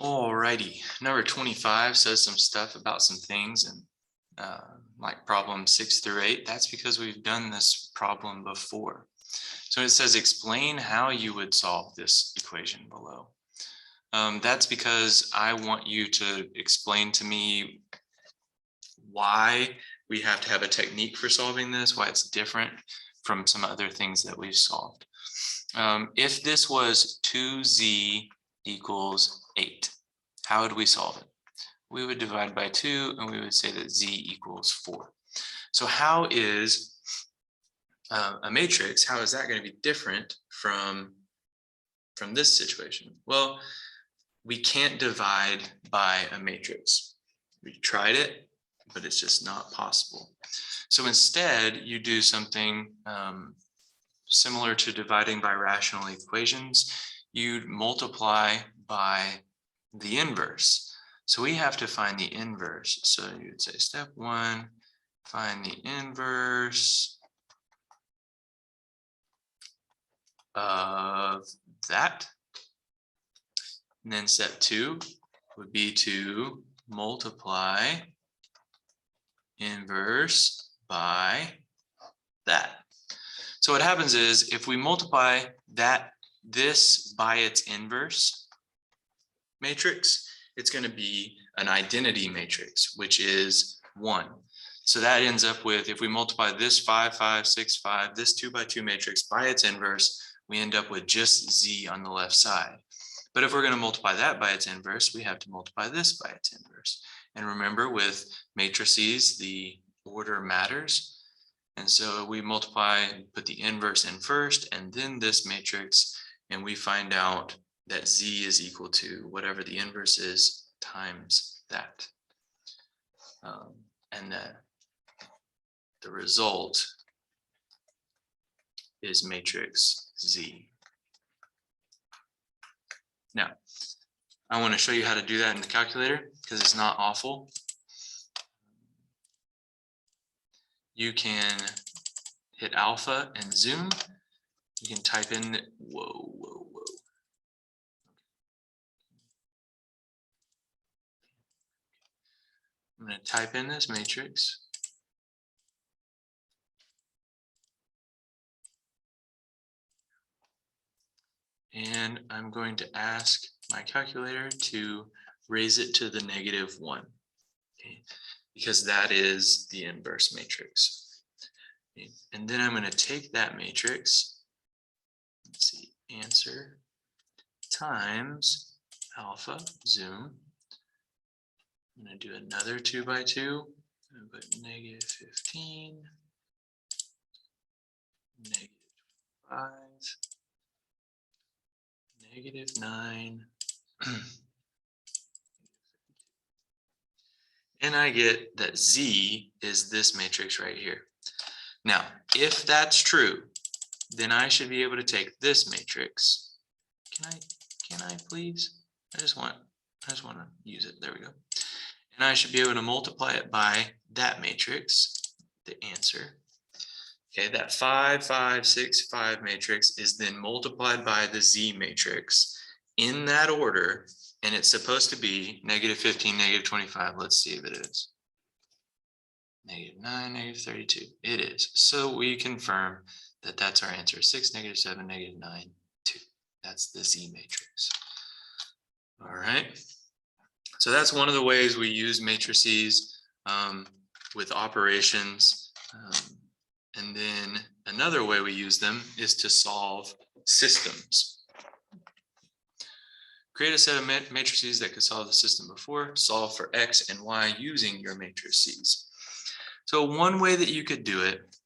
Alrighty, number 25 says some stuff about some things and like problem 6 through 8. That's because we've done this problem before. So it says explain how you would solve this equation below. That's because I want you to explain to me why we have to have a technique for solving this, why it's different from some other things that we've solved. If this was 2z equals 8, how would we solve it? We would divide by 2 and we would say that z equals 4. So how is a matrix, how is that going to be different from this situation? Well, we can't divide by a matrix. We tried it, but it's just not possible. So instead, you do something similar to dividing by rational equations. You'd multiply by the inverse. So we have to find the inverse. So you'd say step 1, find the inverse of that. And then step 2 would be to multiply inverse by that. So what happens is if we multiply this by its inverse matrix, it's going to be an identity matrix, which is 1. So that ends up with, if we multiply this 5, 5, 6, 5, this 2 by 2 matrix by its inverse, we end up with just z on the left side. But if we're going to multiply that by its inverse, we have to multiply this by its inverse. And remember, with matrices, the order matters. And so we multiply, put the inverse in first, and then this matrix, and we find out that z is equal to whatever the inverse is times that. And that the result is matrix Z. Now, I want to show you how to do that in the calculator because it's not awful. You can hit alpha and zoom. You can type in, whoa. I'm going to type in this matrix. And I'm going to ask my calculator to raise it to the -1, okay, because that is the inverse matrix. Okay. And then I'm going to take that matrix, let's see, answer times alpha, zoom. I'm going to do another 2 by 2. I'm going to put -15, -5. -9, and I get that Z is this matrix right here. Now, if that's true, then I should be able to take this matrix. Can I please? I just want to use it. There we go. And I should be able to multiply it by that matrix, the answer. Okay, that 5, 5, 6, 5 matrix is then multiplied by the Z matrix in that order, and it's supposed to be -15, -25. Let's see if it is. -9, -32. It is. So we confirm that that's our answer. 6, -7, -9, 2. That's the Z matrix. All right. So that's one of the ways we use matrices with operations. And then another way we use them is to solve systems. Create a set of matrices that could solve the system before, solve for X and Y using your matrices. So one way that you could do it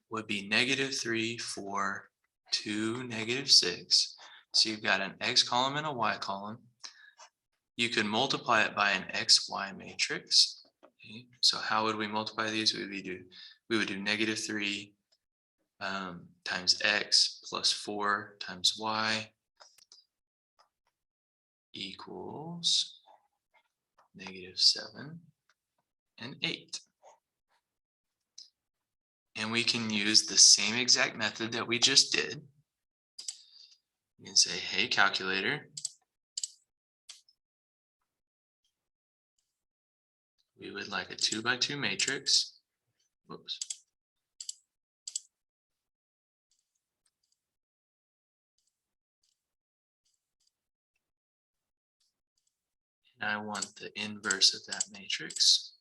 would be -3, 4, 2, -6. So you've got an X column and a Y column. You could multiply it by an XY matrix. Okay. So how would we multiply these? We would do -3 times X plus 4 times Y equals -7 and 8. And we can use the same exact method that we just did. You can say, hey, calculator, we would like a 2 by 2 matrix. Whoops. And I want the inverse of that matrix.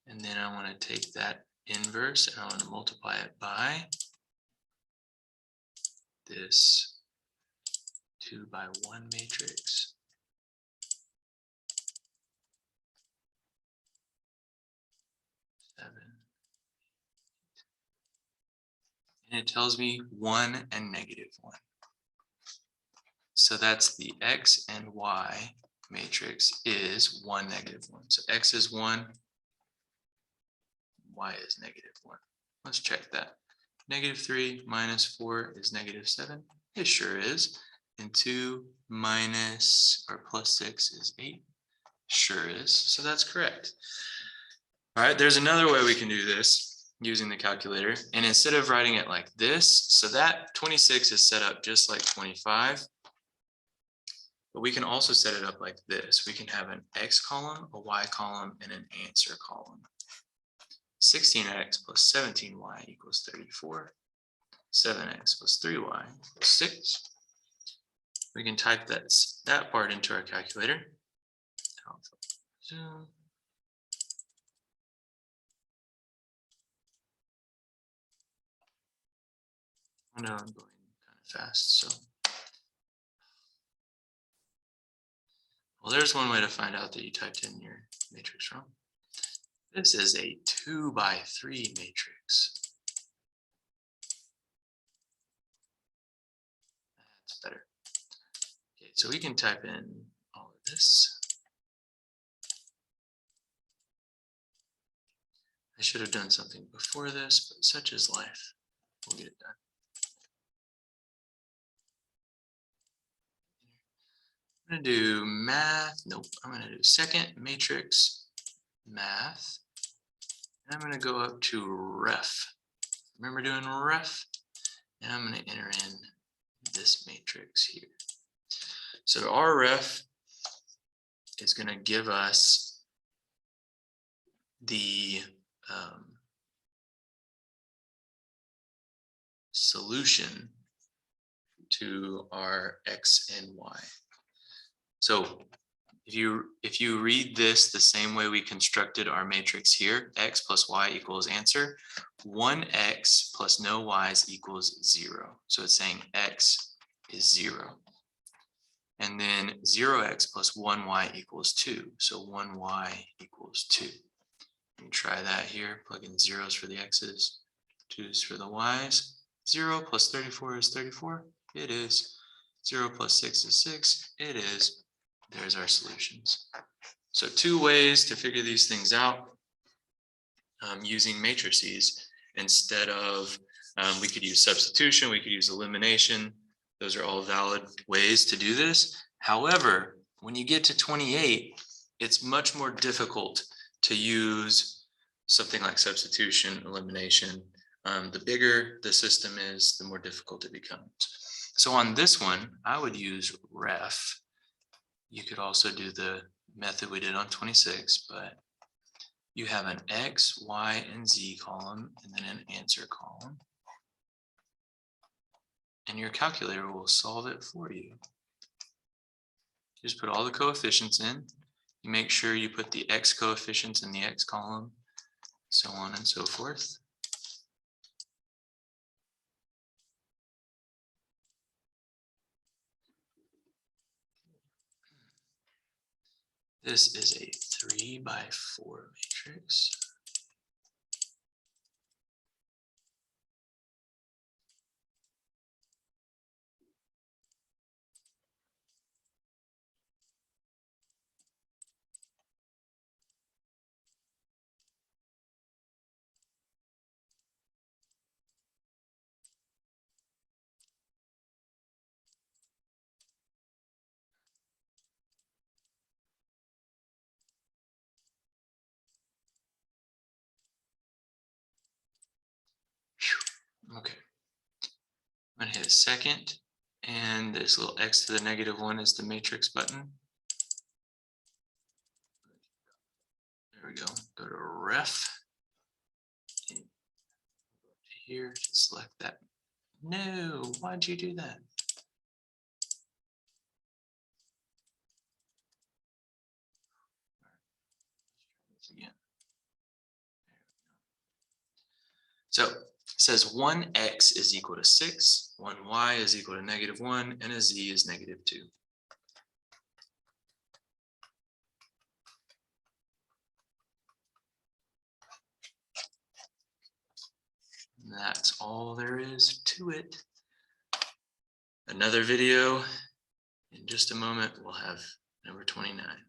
And then I want to take that inverse and I want to multiply it by this 2 by 1 matrix. And it tells me 1 and -1. So that's the X and Y matrix is 1, -1. So X is 1, Y is -1. Let's check that. -3 minus 4 is -7. It sure is. And 2 minus or plus 6 is 8. Sure is. So that's correct. All right, there's another way we can do this using the calculator. And instead of writing it like this, so that 26 is set up just like 25. But we can also set it up like this. We can have an X column, a Y column, and an answer column. 16x plus 17y equals 34. 7x plus 3y equals 6. We can type that part into our calculator. Zoom. I know I'm going kind of fast, so. Well, there's one way to find out that you typed in your matrix wrong. This is a 2 by 3 matrix. That's better. Okay, so we can type in all of this. I should have done something before this, but such is life. We'll get it done. I'm going to do math. Nope. I'm going to do second matrix math. And I'm going to go up to ref. Remember doing ref? And I'm going to enter in this matrix here. So our ref is going to give us the solution to our X and Y. So if you read this the same way we constructed our matrix here, X plus Y equals answer, 1x plus no y's equals 0. So it's saying X is 0. And then 0x plus 1y equals 2. So 1y equals 2. You try that here, plug in zeros for the X's, 2's for the Y's. 0 plus 34 is 34. It is. 0 plus 6 is 6. It is. There's our solutions. So 2 ways to figure these things out using matrices instead of, we could use substitution, we could use elimination. Those are all valid ways to do this. However, when you get to 28, it's much more difficult to use something like substitution, elimination. The bigger the system is, the more difficult it becomes. So on this one, I would use ref. You could also do the method we did on 26, but you have an X, Y, and Z column, and then an answer column. And your calculator will solve it for you. Just put all the coefficients in. You make sure you put the X coefficients in the X column, so on and so forth. This is a 3 by 4 matrix. Okay, I'm gonna hit second, and this little X to the -1 is the matrix button. we go. Go to ref. Here, select that. No, why'd you do that? Again. So it says 1x is equal to 6, 1y is equal to -1, and a z is -2. And that's all there is to it. Another video in just a moment. We'll have number 29.